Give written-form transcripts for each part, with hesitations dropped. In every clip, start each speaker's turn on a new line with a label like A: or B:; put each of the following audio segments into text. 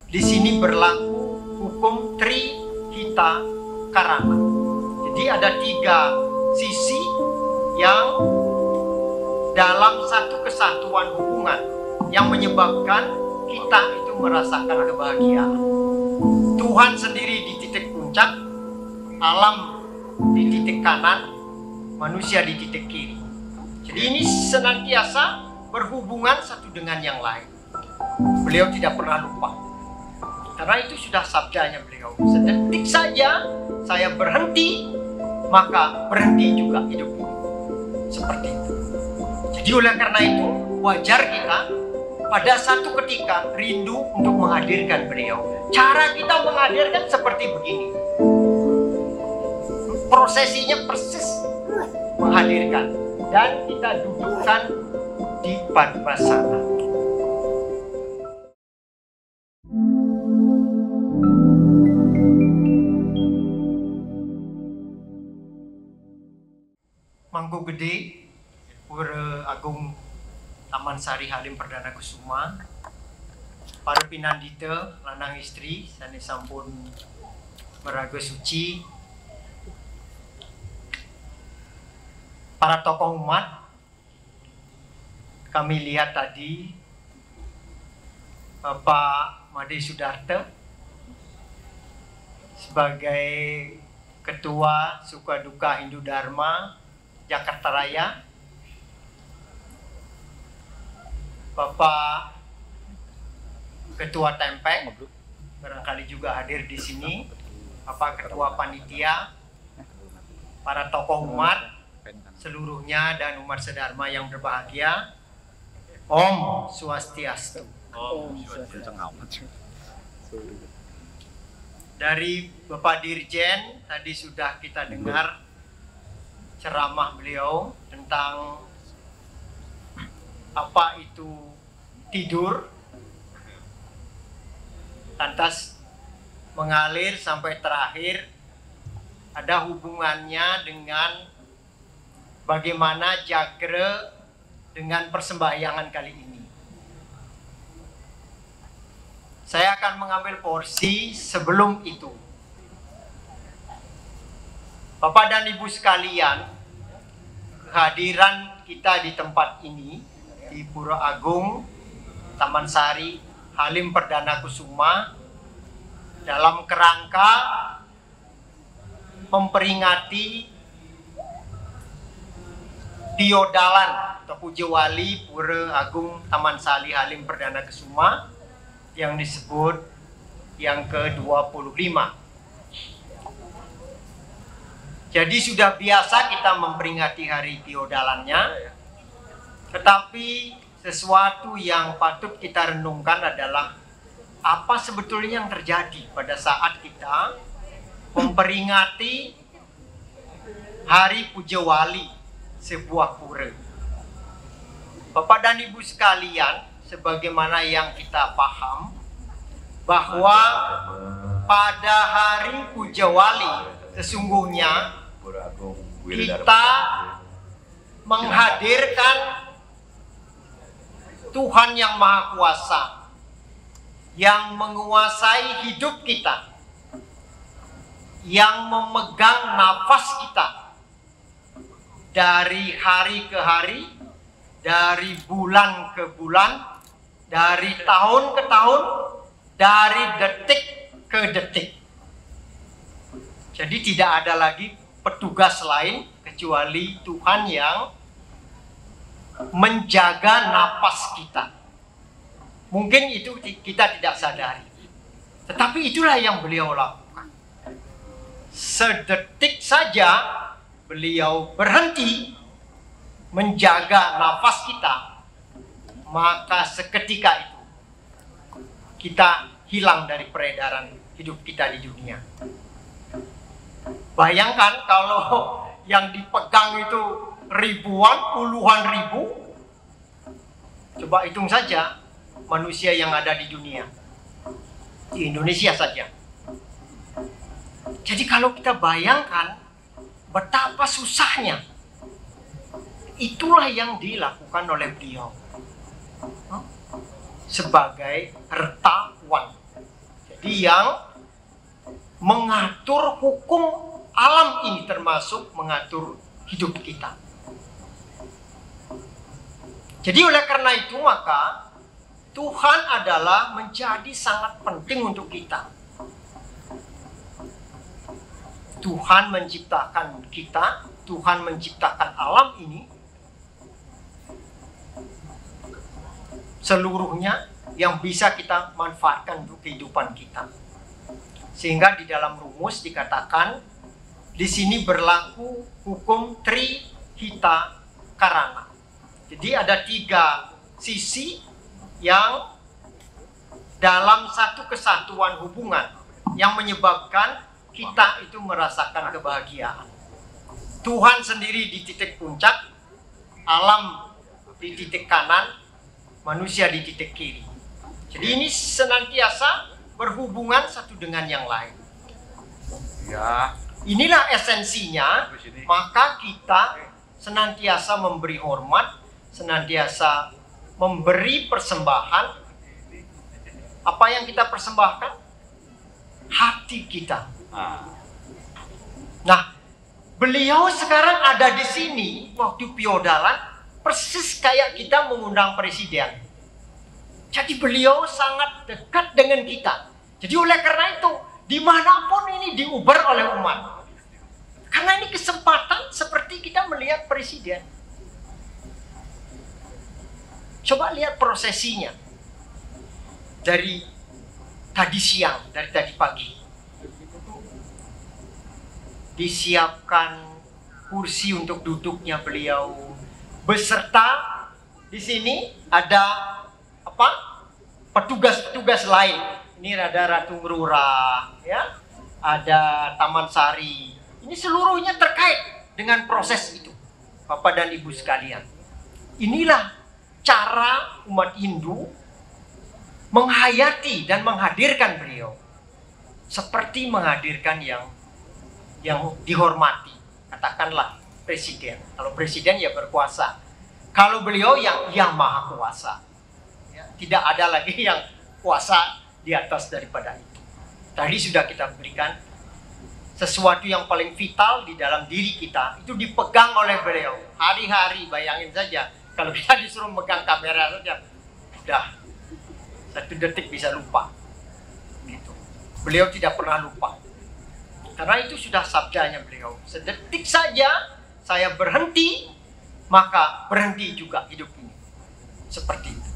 A: Di sini berlaku hukum Trihita Karana. Jadi ada 3 sisi yang dalam satu kesatuan hubungan yang menyebabkan kita itu merasakan kebahagiaan. Tuhan sendiri di titik puncak, alam di titik kanan, manusia di titik kiri. Jadi ini senantiasa berhubungan satu dengan yang lain. Beliau tidak pernah lupa, karena itu sudah sabdanya beliau. Sedetik saja saya berhenti, maka berhenti juga hidup ini. Seperti itu. Jadi oleh karena itu wajar kita pada satu ketika rindu untuk menghadirkan beliau. Cara kita menghadirkan seperti begini. Prosesinya persis menghadirkan. Dan kita dudukkan di Padmasana. Mangku Gede, Pura Agung Taman Sari Halim Perdana Kusuma, para pinandita lanang istri sane sampun meraga suci, para tokoh umat. Kami lihat tadi Bapak Made Sudarta sebagai Ketua Suka Duka Hindu Dharma Jakarta Raya, Bapak Ketua Tempeng barangkali juga hadir di sini, Bapak Ketua Panitia, para tokoh umat seluruhnya dan umat sedharma yang berbahagia. Om Swastiastu. Dari Bapak Dirjen tadi sudah kita dengar ceramah beliau tentang apa itu tidur, lantas mengalir sampai terakhir ada hubungannya dengan bagaimana Jagre dengan persembahyangan kali ini. Saya akan mengambil porsi sebelum itu. Bapak dan Ibu sekalian, kehadiran kita di tempat ini, di Pura Agung Taman Sari Halim Perdana Kusuma, dalam kerangka memperingati Diodalan atau Puja Wali Pura Agung Taman Sari Halim Perdana Kusuma yang disebut yang ke-25. Jadi sudah biasa kita memperingati hari Diodalannya, tetapi sesuatu yang patut kita renungkan adalah apa sebetulnya yang terjadi pada saat kita memperingati hari Puja Wali sebuah pura. Bapak dan Ibu sekalian, sebagaimana yang kita paham bahwa pada hari Puja Wali sesungguhnya kita menghadirkan Tuhan yang Maha Kuasa yang menguasai hidup kita, yang memegang nafas kita dari hari ke hari, dari bulan ke bulan, dari tahun ke tahun, dari detik ke detik. Jadi tidak ada lagi petugas lain kecuali Tuhan yang menjaga napas kita. Mungkin itu kita tidak sadari, tetapi itulah yang beliau lakukan. Sedetik saja beliau berhenti menjaga nafas kita, maka seketika itu kita hilang dari peredaran hidup kita di dunia. Bayangkan kalau yang dipegang itu ribuan, puluhan ribu. Coba hitung saja manusia yang ada di dunia, di Indonesia saja. Jadi kalau kita bayangkan betapa susahnya, itulah yang dilakukan oleh beliau sebagai hartawan. yang mengatur hukum alam ini, termasuk mengatur hidup kita. Jadi oleh karena itu maka Tuhan adalah menjadi sangat penting untuk kita. Tuhan menciptakan kita, Tuhan menciptakan alam ini seluruhnya yang bisa kita manfaatkan untuk kehidupan kita. Sehingga di dalam rumus dikatakan di sini berlaku hukum Trihita Karana. Jadi ada 3 sisi yang dalam satu kesatuan hubungan yang menyebabkan kita itu merasakan kebahagiaan. Tuhan sendiri di titik puncak, alam di titik kanan, manusia di titik kiri. Jadi ini senantiasa berhubungan satu dengan yang lain. Ya. Inilah esensinya, maka kita senantiasa memberi hormat, senantiasa memberi persembahan. Apa yang kita persembahkan? Hati kita. Nah, beliau sekarang ada di sini waktu piodalan, persis kayak kita mengundang presiden. Jadi beliau sangat dekat dengan kita. Jadi oleh karena itu, dimanapun ini diuber oleh umat. Karena ini kesempatan seperti kita melihat presiden. Coba lihat prosesinya. Dari tadi siang, dari tadi pagi. Disiapkan kursi untuk duduknya beliau. Beserta di sini ada petugas-petugas lain. Ini ada Ratu Ngrurah, ya, ada Taman Sari. Ini seluruhnya terkait dengan proses itu, Bapak dan Ibu sekalian. Inilah cara umat Hindu menghayati dan menghadirkan beliau, seperti menghadirkan yang dihormati. Katakanlah presiden. Kalau presiden ya berkuasa. Kalau beliau yang maha kuasa. Tidak ada lagi yang kuasa di atas daripada itu. Tadi sudah kita berikan sesuatu yang paling vital di dalam diri kita, itu dipegang oleh beliau. Hari-hari, bayangin saja, kalau kita disuruh megang kamera saja, udah 1 detik bisa lupa. Gitu. Beliau tidak pernah lupa. Karena itu sudah sabdanya beliau. Sedetik saja saya berhenti, maka berhenti juga hidup ini. Seperti itu.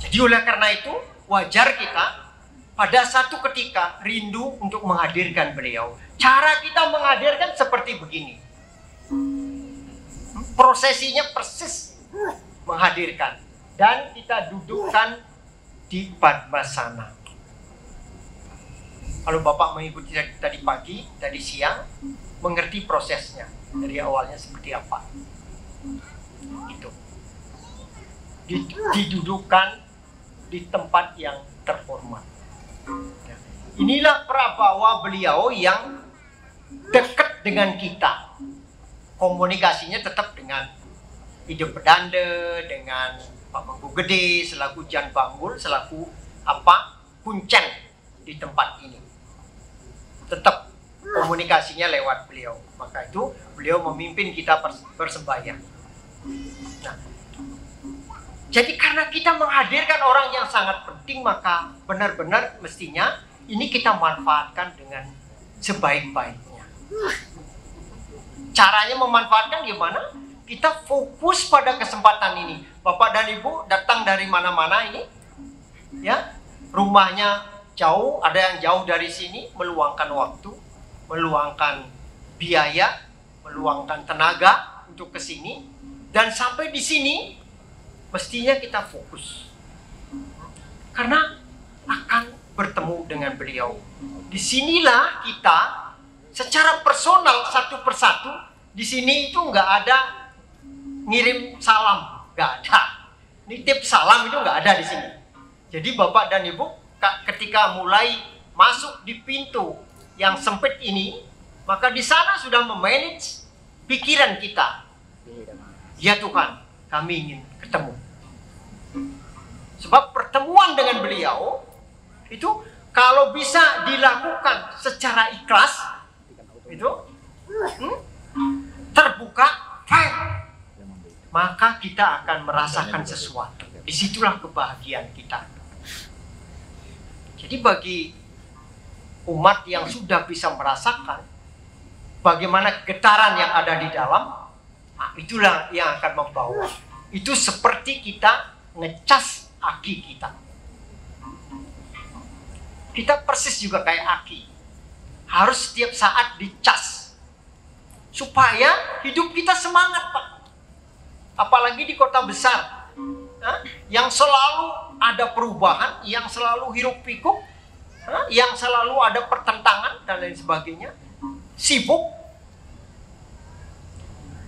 A: Jadi oleh karena itu wajar kita pada satu ketika rindu untuk menghadirkan beliau. Cara kita menghadirkan seperti begini. Prosesinya persis menghadirkan. Dan kita dudukkan di Padmasana. Kalau Bapak mengikuti tadi pagi, tadi siang, mengerti prosesnya. Dari awalnya seperti apa. Itu. Didudukkan di tempat yang terhormat. Inilah prabawa beliau yang dekat dengan kita. Komunikasinya tetap dengan Hidup Pedanda, dengan Pak Mangku Gede, selaku Jan Banggul, selaku Kuncen di tempat ini. Tetap komunikasinya lewat beliau. Maka itu beliau memimpin kita bersembahyang. Nah, jadi karena kita menghadirkan orang yang sangat penting, maka benar-benar mestinya ini kita manfaatkan dengan sebaik-baiknya. Caranya memanfaatkan gimana? Kita fokus pada kesempatan ini. Bapak dan Ibu datang dari mana-mana ini, ya, rumahnya jauh, ada yang jauh dari sini, meluangkan waktu, meluangkan biaya, meluangkan tenaga untuk ke sini, dan sampai di sini mestinya kita fokus. Karena akan bertemu dengan beliau. Disinilah kita secara personal satu persatu. Di sini itu nggak ada ngirim salam, nggak ada. Nitip salam itu nggak ada di sini. Jadi Bapak dan Ibu ketika mulai masuk di pintu yang sempit ini, maka di sana sudah memanage pikiran kita. Ya Tuhan, kami ingin ketemu. Sebab pertemuan dengan beliau itu kalau bisa dilakukan secara ikhlas, itu terbuka, fair, maka kita akan merasakan sesuatu. Disitulah kebahagiaan kita. Jadi bagi umat yang sudah bisa merasakan bagaimana getaran yang ada di dalam, nah itulah yang akan membawa. Itu seperti kita ngecas aki kita. Kita persis juga kayak aki. Harus setiap saat dicas. Supaya hidup kita semangat, Pak. Apalagi di kota besar. Yang selalu ada perubahan, yang selalu hiruk pikuk, yang selalu ada pertentangan dan lain sebagainya, sibuk.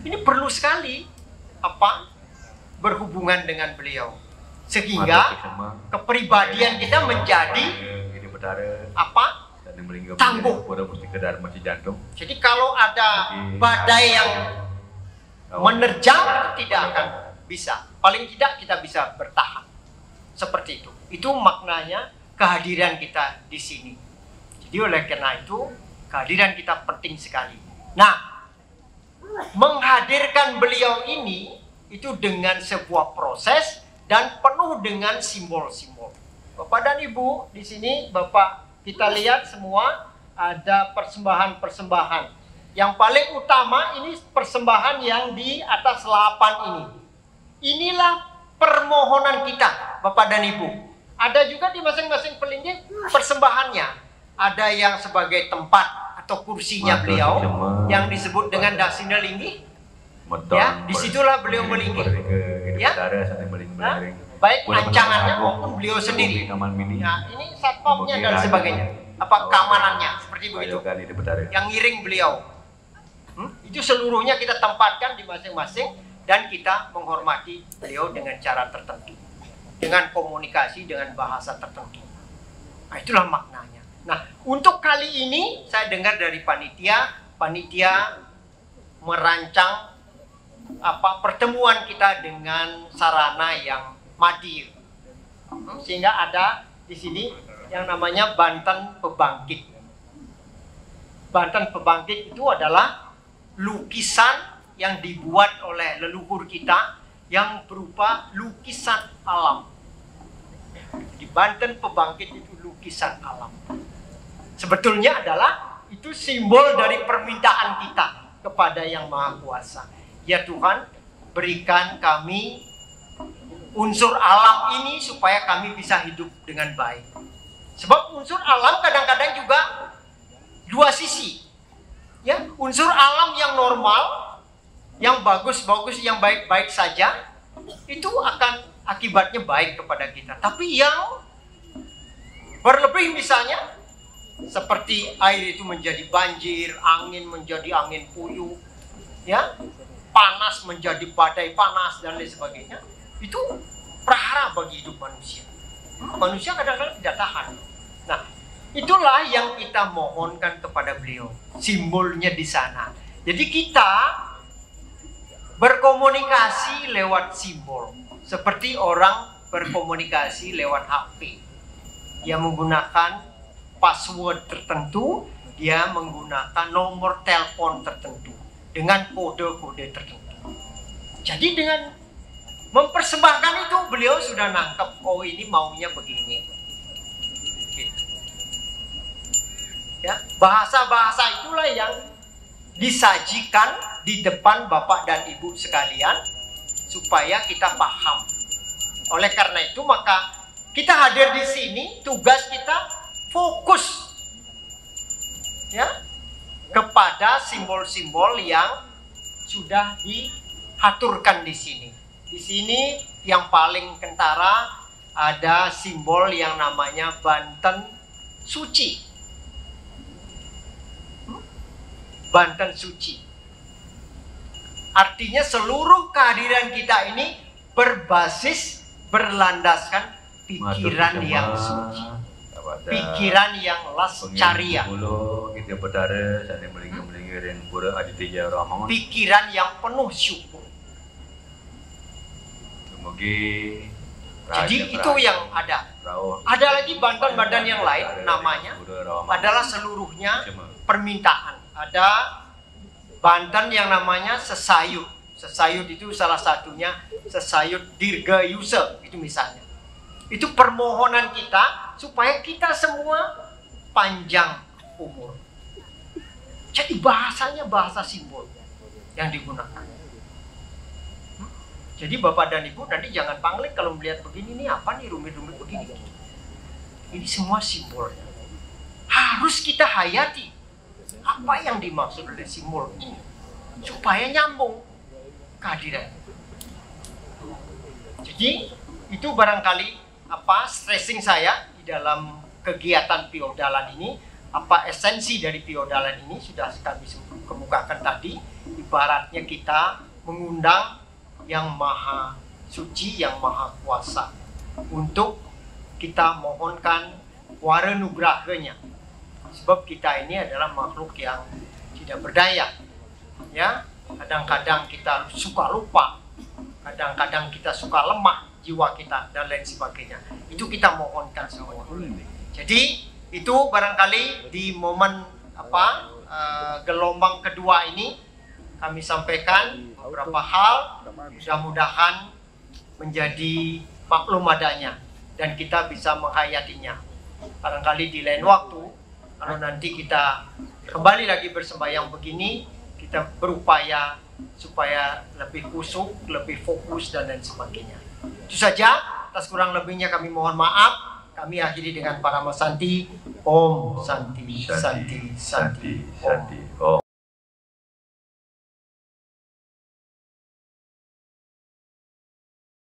A: Ini perlu sekali berhubungan dengan beliau, sehingga kepribadian kita menjadi tangguh. Jadi kalau ada badai yang menerjang, tidak akan bisa. Paling tidak kita bisa bertahan. Seperti itu. Itu maknanya kehadiran kita di sini. Jadi oleh karena itu, kehadiran kita penting sekali. Nah, menghadirkan beliau ini itu dengan sebuah proses dan penuh dengan simbol-simbol. Bapak dan Ibu, di sini Bapak kita lihat semua ada persembahan-persembahan. Yang paling utama ini persembahan yang di atas 8 ini. Inilah permohonan kita, Bapak dan Ibu. Ada juga di masing-masing pelinggih persembahannya. Ada yang sebagai tempat atau kursinya beliau yang disebut dengan dasina linggih. Ya, disitulah beliau melinggih. Ya, baik ancangannya maupun beliau sendiri. Nah, ini satpamnya dan sebagainya. Keamanannya seperti begitu. Yang ngiring beliau. Itu seluruhnya kita tempatkan di masing-masing. Dan kita menghormati beliau dengan cara tertentu. Dengan komunikasi, dengan bahasa tertentu. Nah, itulah maknanya. Nah, untuk kali ini saya dengar dari panitia merancang pertemuan kita dengan sarana yang madya. Sehingga ada di sini yang namanya Banten Pebangkit. Banten Pebangkit itu adalah lukisan yang dibuat oleh leluhur kita yang berupa lukisan alam. Di Banten Pebangkit itu lukisan alam. Sebetulnya adalah itu simbol dari permintaan kita kepada Yang Maha Kuasa. Ya Tuhan, berikan kami unsur alam ini supaya kami bisa hidup dengan baik. Sebab unsur alam kadang-kadang juga dua sisi. Ya, unsur alam yang normal, yang bagus-bagus, yang baik-baik saja, itu akan akibatnya baik kepada kita. Tapi yang berlebih misalnya, seperti air itu menjadi banjir, angin menjadi angin puyuh, ya, panas menjadi badai panas dan lain sebagainya, itu prahara bagi hidup manusia. Manusia kadang-kadang tidak tahan. Nah, itulah yang kita mohonkan kepada beliau. Simbolnya di sana. Jadi kita berkomunikasi lewat simbol. Seperti orang berkomunikasi lewat HP. Dia menggunakan password tertentu, dia menggunakan nomor telepon tertentu dengan kode-kode tertentu. Jadi dengan mempersembahkan itu beliau sudah nangkep, oh ini maunya begini. Gitu. Ya, bahasa-bahasa itulah yang disajikan di depan Bapak dan Ibu sekalian supaya kita paham. Oleh karena itu maka kita hadir di sini, tugas kita fokus ya kepada simbol-simbol yang sudah diaturkan di sini. Di sini yang paling kentara ada simbol yang namanya Banten Suci. Banten Suci. Artinya seluruh kehadiran kita ini berbasis, berlandaskan pikiran yang suci. Pikiran yang lascaria. Pikiran yang penuh syukur. Jadi itu yang ada. Ada lagi bantan-bantan yang lain, namanya adalah seluruhnya permintaan. Ada bantan yang namanya sesayut. Sesayut itu salah satunya sesayut dirgayusa, itu misalnya. Itu permohonan kita supaya kita semua panjang umur. Jadi bahasanya bahasa simbol yang digunakan. Jadi Bapak dan Ibu nanti jangan pangling kalau melihat begini, ini apa nih rumit-rumit begini. Ini semua simbolnya. Harus kita hayati apa yang dimaksud oleh simbol ini supaya nyambung kehadiran. Jadi itu barangkali apa stressing saya di dalam kegiatan Piodalan ini. Apa esensi dari Piodalan ini sudah kami kemukakan tadi. Ibaratnya kita mengundang yang maha suci, yang maha kuasa untuk kita mohonkan waranugrahanya. Sebab kita ini adalah makhluk yang tidak berdaya. Ya, kadang-kadang kita suka lupa, kadang-kadang kita suka lemah jiwa kita dan lain sebagainya. Itu kita mohonkan semua. Jadi itu barangkali di momen gelombang kedua ini kami sampaikan beberapa hal, mudah-mudahan menjadi maklum adanya dan kita bisa menghayatinya. Barangkali di lain waktu, kalau nanti kita kembali lagi bersembahyang begini, kita berupaya supaya lebih kusuk, lebih fokus dan lain sebagainya. Itu saja, atas kurang lebihnya kami mohon maaf. Kami akhiri dengan Paramasanti. Om Santi, Santi, Santi, Santi.